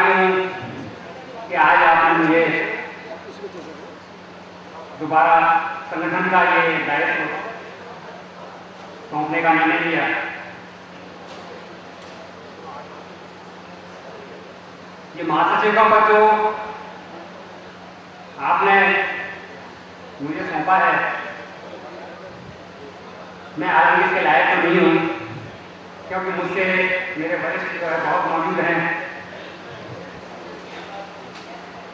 भाग्य हूँ कि आज आपने मुझे दोबारा संगठन का ये दायित्व सौंपने का निर्णय लिया। ये महासचिव का पद जो आपने मुझे सौंपा है, मैं आज इसके लायक तो नहीं हूँ, क्योंकि मुझसे मेरे वरिष्ठ जो है बहुत मौजूद हैं,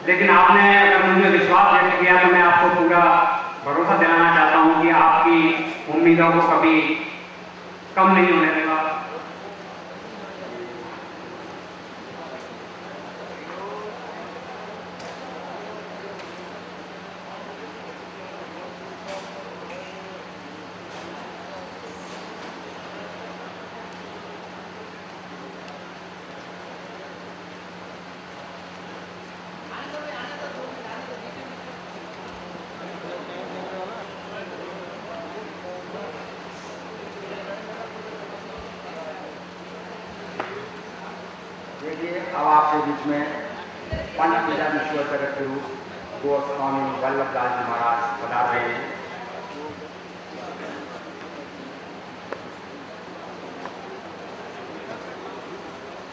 लेकिन आपने अगर मुझे विश्वास व्यक्त किया तो मैं आपको पूरा भरोसा दिलाना चाहता हूँ कि आपकी उम्मीदों को कभी कम नहीं होने देगा। देखिए, अब आपके बीच में पंच पीठाधीश्वर जगत गुरु गोस्वामी वल्लभ दास जी महाराज पधार रहे हैं।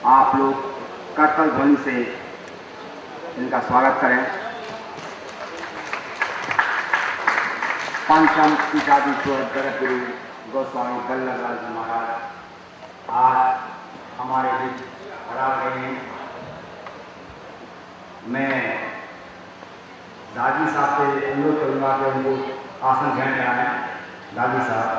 आप लोग करतल ध्वनि से इनका स्वागत करें। पंचम पीठाधीश्वर जगत गुरु गोस्वामी वल्लभ दास जी महाराज आज हमारे बीच पधार रहे हैं। मैं दादी साहब से अनुरोध करूंगा कि उनको आसन ग्रहण कराएं। दादी साहब,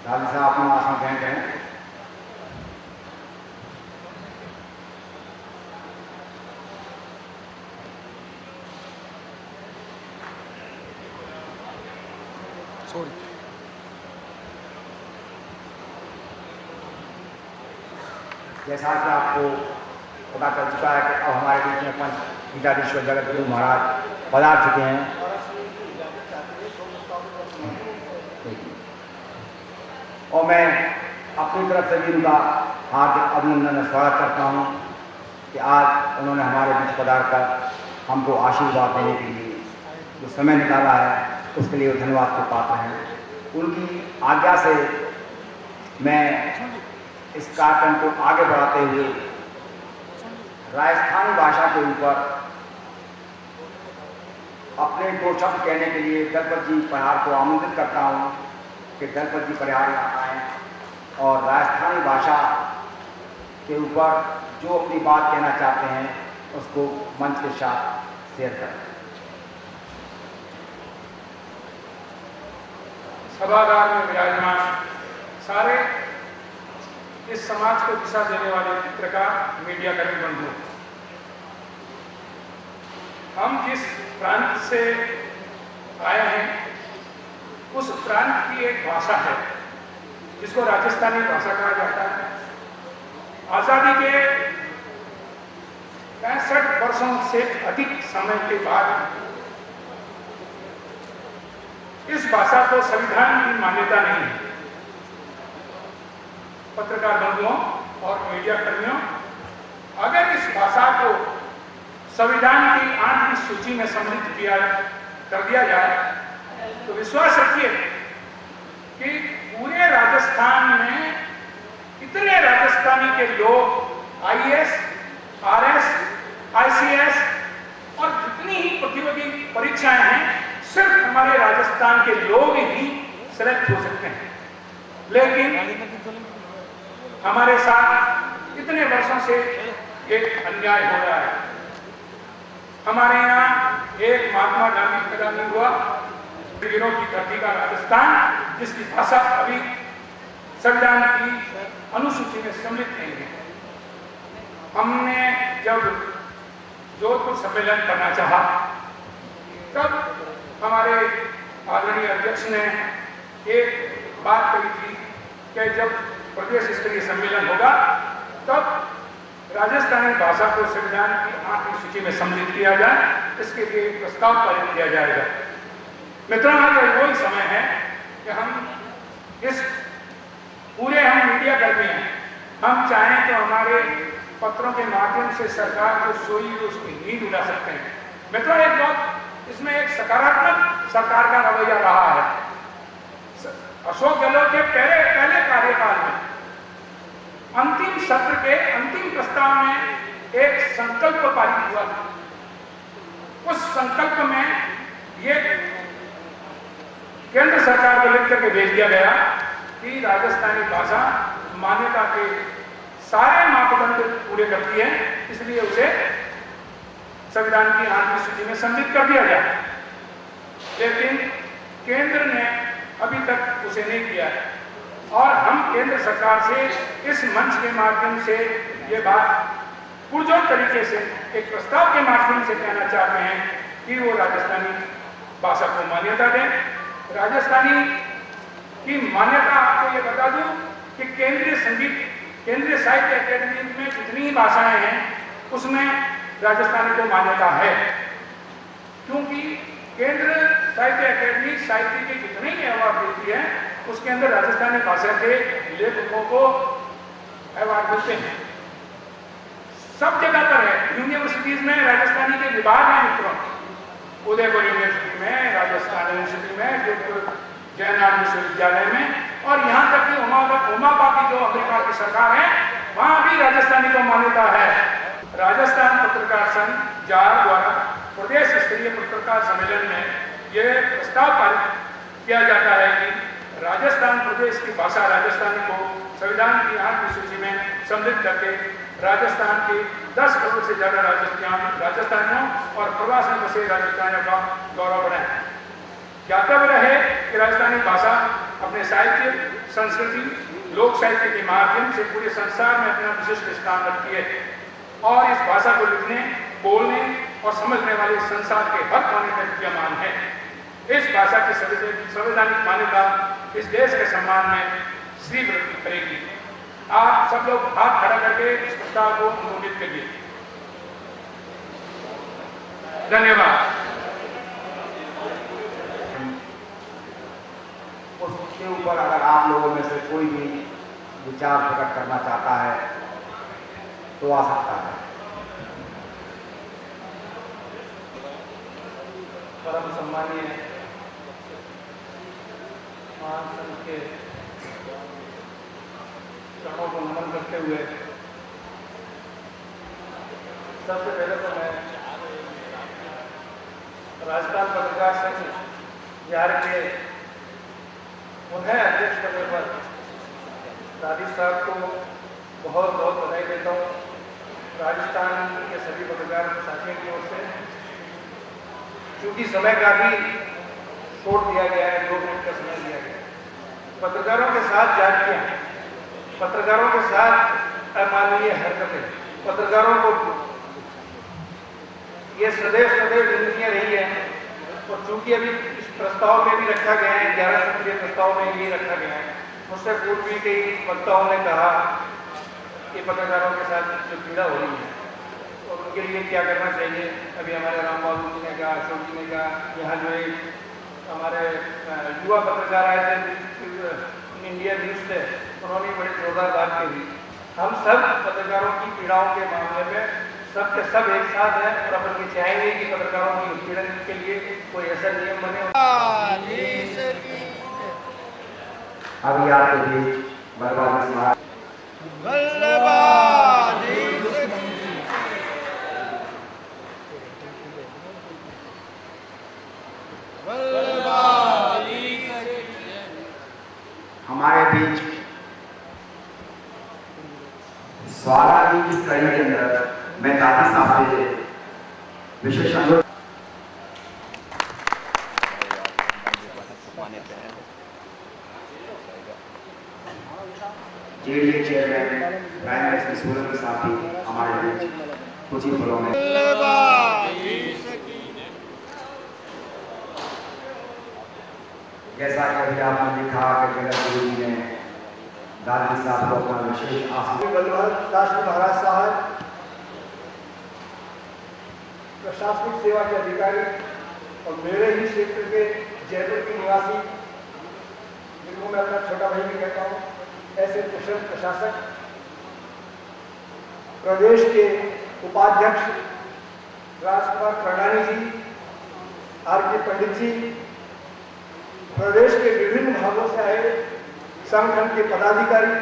दादी साहब अपना आसन ग्रहण करें। जैसा कि आपको पता चल चुका है कि अब हमारे बीच में पंच पीठाधीश्वर जगत गुरु महाराज पधार चुके हैं। और मैं अपनी तरफ से भी उनका हार्दिक अभिनंदन और स्वागत करता हूं कि आज उन्होंने हमारे बीच पधार कर हमको आशीर्वाद देने के लिए जो समय निकाला है, उसके लिए धन्यवाद के पात्र हैं। उनकी आज्ञा से मैं इस कार्यक्रम को आगे बढ़ाते हुए राजस्थानी भाषा के ऊपर अपने दो शब्द कहने के लिए दलपत जी परिहार को आमंत्रित करता हूँ कि दलपत जी परिहार यहाँ आएँ और राजस्थानी भाषा के ऊपर जो अपनी बात कहना चाहते हैं उसको मंच के साथ शेयर करें। सभागार में विराजमान सारे इस समाज को दिशा देने वाले पत्रकार, मीडिया कर्मी बंधु, हम जिस प्रांत से आए हैं उस प्रांत की एक भाषा है जिसको राजस्थानी भाषा कहा जाता है। आजादी के 65 वर्षों से अधिक समय के बाद इस भाषा को संविधान की मान्यता नहीं है। पत्रकार बंधुओं और मीडिया कर्मियों, अगर इस भाषा को संविधान की 8वीं सूची में सम्मिलित कर दिया जाए तो विश्वास रखिए कि पूरे राजस्थान में इतने राजस्थानी के लोग आईएएस, आरएस, आईसीएस और जितनी ही प्रतियोगी परीक्षाएं हैं सिर्फ हमारे राजस्थान के लोग ही सिलेक्ट हो सकते हैं। लेकिन हमारे साथ इतने वर्षों से एक अन्याय हो रहा है। हमारे यहाँ एक महात्मा गांधी पैदा नहीं हुआ, गिरोह की धरती का राजस्थान, जिसकी भाषा अभी संविधान की अनुसूची में सम्मिलित नहीं है। हमने जब जोधपुर सम्मेलन करना चाहा तब हमारे आदरणीय अध्यक्ष ने एक बात कही थी कि जब प्रदेश स्तरीय सम्मेलन होगा तब राजस्थानी भाषा को संविधान की 8वीं सूची में सम्मिलित किया जाए इसके लिए प्रस्ताव पारित किया जाएगा। मित्रों, आज वही समय है कि हम इस पूरे हम मीडिया कर्मी हैं, हम चाहें तो हमारे पत्रों के माध्यम से सरकार को सोई उसकी नींद उड़ा सकते हैं। मित्रों, एक बहुत इसमें एक सकारात्मक सरकार का रवैया रहा है। अशोक गहलोत के पहले कार्यकाल में अंतिम सत्र के अंतिम प्रस्ताव में एक संकल्प पारित हुआ था। उस संकल्प में ये केंद्र सरकार को लिख करके भेज दिया गया कि राजस्थानी भाषा मान्यता के सारे मापदंड पूरे करती है, इसलिए उसे संविधान की 8वीं सूची में सम्मिलित कर दिया जाए। लेकिन केंद्र ने अभी तक उसे नहीं किया है और हम केंद्र सरकार से इस मंच के माध्यम से ये बात पुरजोर तरीके से एक प्रस्ताव के माध्यम से कहना चाहते हैं कि वो राजस्थानी भाषा को मान्यता दें। राजस्थानी की मान्यता, आपको ये बता दूं कि केंद्रीय साहित्य अकेडमी में जितनी भाषाएं हैं उसमें राजस्थानी को मान्यता है, क्योंकि केंद्र साहित्य अकेडमी साहित्य के जितने ही अवार्ड देती है उसके अंदर राजस्थानी भाषा के लेखकों को अवार्ड मिलते हैं। सब जगह पर है। यूनिवर्सिटीज में राजस्थानी के विभाग हैं मित्रों, उदयपुर यूनिवर्सिटी में, राजस्थान यूनिवर्सिटी में, जोधपुर जयनाथ विश्वविद्यालय में, और यहाँ तक कि उमापा की जो अमेरिका की सरकार है वहां भी राजस्थानी को मान्यता है। राजस्थान पत्रकार संघ जार द्वारा प्रदेश स्तरीय पत्रकार सम्मेलन में यह प्रस्ताव पारित किया जाता है कि राजस्थान प्रदेश की भाषा राजस्थानी को संविधान की 8वीं सूची में सम्मिलित करके राजस्थान के 10 करोड़ से ज्यादा राजस्थानियों और प्रवास में बसे राजस्थानियों का गौरव बनाए। ज्ञातव्य रहे कि राजस्थानी भाषा अपने साहित्य, संस्कृति, लोक साहित्य के माध्यम से पूरे संसार में अपना विशिष्ट स्थान रखती है और इस भाषा को लिखने, बोलने और समझने वाले संसार के हर कोने में विद्यमान है। इस भाषा की संवैधानिक मान्यता इस देश के सम्मान में श्री वृद्धि करेगी। आप सब लोग हाथ खड़ा करके इस प्रस्ताव को अनुमोदित करिए। धन्यवाद। उसके ऊपर अगर आप लोगों में से कोई भी विचार प्रकट करना चाहता है तो आ सकता है। परम सम्मानीय महासंघ के चरणों को नमन करते हुए सबसे पहले तो मैं राजस्थान पत्रकार संघ बिहार के उन्हें अध्यक्ष करने पर राजीव साहब को बहुत बहुत बधाई देता हूँ। राजस्थान के सभी पत्रकार साथियों की ओर से, क्योंकि समय का भी छोड़ दिया गया है, 2 मिनट का समय दिया गया है। पत्रकारों के साथ जातियां, पत्रकारों के साथ अमानवीय हरकतें, पत्रकारों को ये सदैव जिंदगी रही है। और चूंकि अभी इस प्रस्ताव में भी रखा गया है, 11 सूत्रीय प्रस्ताव में भी रखा गया है, उससे पूर्व भी कई वक्ताओं ने कहा कि पत्रकारों के साथ जो पीड़ा हो रही है और उनके लिए क्या करना चाहिए। अभी हमारे राम बाबू जी ने कहा, अशोक जी ने कहा, यहाँ जो हमारे युवा पत्रकार आए थे इंडिया न्यूज से, उन्होंने बड़ी जोरदार बात कही। हम सब पत्रकारों की पीड़ाओं के मामले में सब के सब एक साथ हैं और अपन ये चाहेंगे कि पत्रकारों की उत्पीड़न के लिए कोई ऐसा नियम बने। अभी आपके बीच बर्बाद हमारे बीच स्वागत की इस कड़ी के अंदर मैं दादी साहब से विशेष अनुरोध जेडीए चेयरमैन महेंद्र सोलन के साथ ही हमारे बीच कुछ ही पलों में जैसा कि अभी आपने लिखा कि जगत गुरु जी ने दादी साहब को अपना विशेष आसन बल्लभ दास महाराज साहब प्रशासनिक सेवा के अधिकारी और मेरे ही क्षेत्र के जयपुर के निवासी, जिनको मैं अपना छोटा भाई भी कहता हूँ, ऐसे कुशल प्रशासक, प्रदेश के उपाध्यक्ष राजकुमार कर्णानी जी, आर.के. पंडित जी, प्रदेश के विभिन्न भागों से आए संगठन के पदाधिकारी,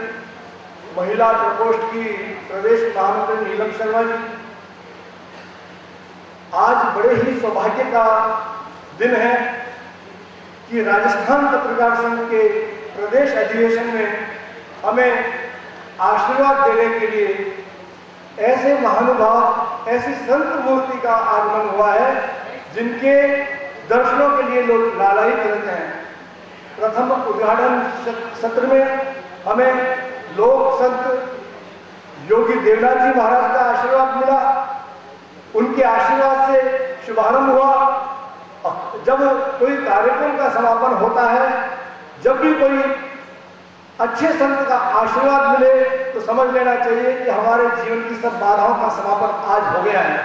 महिला प्रकोष्ठ की प्रदेश महामंत्री नीलम शर्मा जी, आज बड़े ही सौभाग्य का दिन है कि राजस्थान पत्रकार संघ के प्रदेश अधिवेशन में हमें आशीर्वाद देने के लिए ऐसे महानुभाव, ऐसी संत मूर्ति का आगमन हुआ है जिनके दर्शनों के लिए लोग लालायित रहते हैं। प्रथम उद्घाटन सत्र में हमें लोक संत योगी देवनाथ जी महाराज का आशीर्वाद मिला। उनके आशीर्वाद से शुभारंभ हुआ। जब कोई कार्यक्रम का समापन होता है, जब भी कोई अच्छे संत का आशीर्वाद मिले तो समझ लेना चाहिए कि हमारे जीवन की सब बाधाओं का समापन आज हो गया है।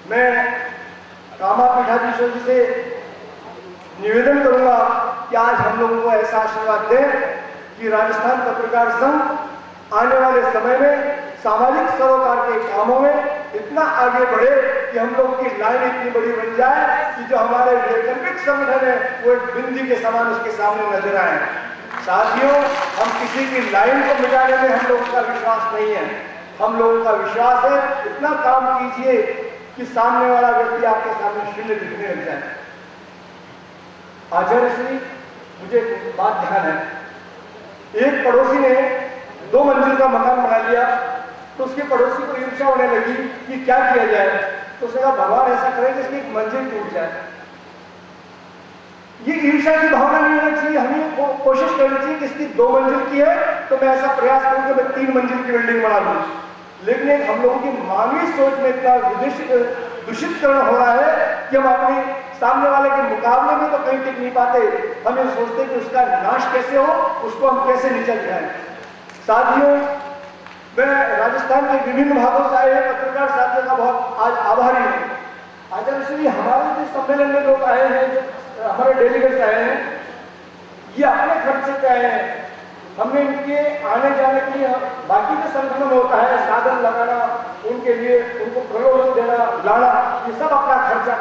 मैं कामा पीठाधीश्वर जी से निवेदन करूंगा कि आज हम लोगों को ऐसा आशीर्वाद दें कि राजस्थान पत्रकार संघ आने वाले समय में सामाजिक सरोकार के कामों में इतना आगे बढ़े कि हम लोगों की लाइन इतनी बड़ी बन जाए कि जो हमारे वैकल्पिक संगठन है वो एक बिंदी के समान उसके सामने नजर आए। साथियों, हम किसी की लाइन को मिटाने में हम लोगों का विश्वास नहीं है। हम लोगों का विश्वास है इतना काम कीजिए कि सामने वाला व्यक्ति आपके सामने शून्य दिखने लग जाए। आचार्य श्री, मुझे बात ध्यान है, एक पड़ोसी ने 2 मंजिल का मकान बना लिया तो उसके पड़ोसी को ईर्ष्या होने लगी कि क्या किया जाए। तो उसने कहा भगवान ऐसा करे कि इसकी एक मंजिल टूट जाए। ये ईर्ष्या की भावना नहीं होनी चाहिए। हमें कोशिश करनी चाहिए कि इसकी 2 मंजिल की है तो मैं ऐसा प्रयास करूं कि मैं 3 मंजिल की बिल्डिंग बना लूं। लेकिन एक हम लोगों की मानवीय सोच में इतना दूषितकरण हो रहा है कि हम अपने सामने वाले के मुकाबले में तो कहीं टिक नहीं पाते। हम ये सोचते कि उसका नाश कैसे हो, उसको हम कैसे नीचे गिराएं। साथियों, मैं राजस्थान के विभिन्न भागों से आए पत्रकार साथियों का बहुत आज आभारी हूँ। आचार्य श्री, हमारे जो सम्मेलन में लोग आए हैं, हमारे डेलीगेट्स आए हैं, ये अपने खर्चे पे आए हैं। हमने इनके आने जाने के लिए बाकी जो संगठन होता है, साधन लगाना, उनके लिए उनको प्रलोभन देना, लाना, ये सब अपना खर्चा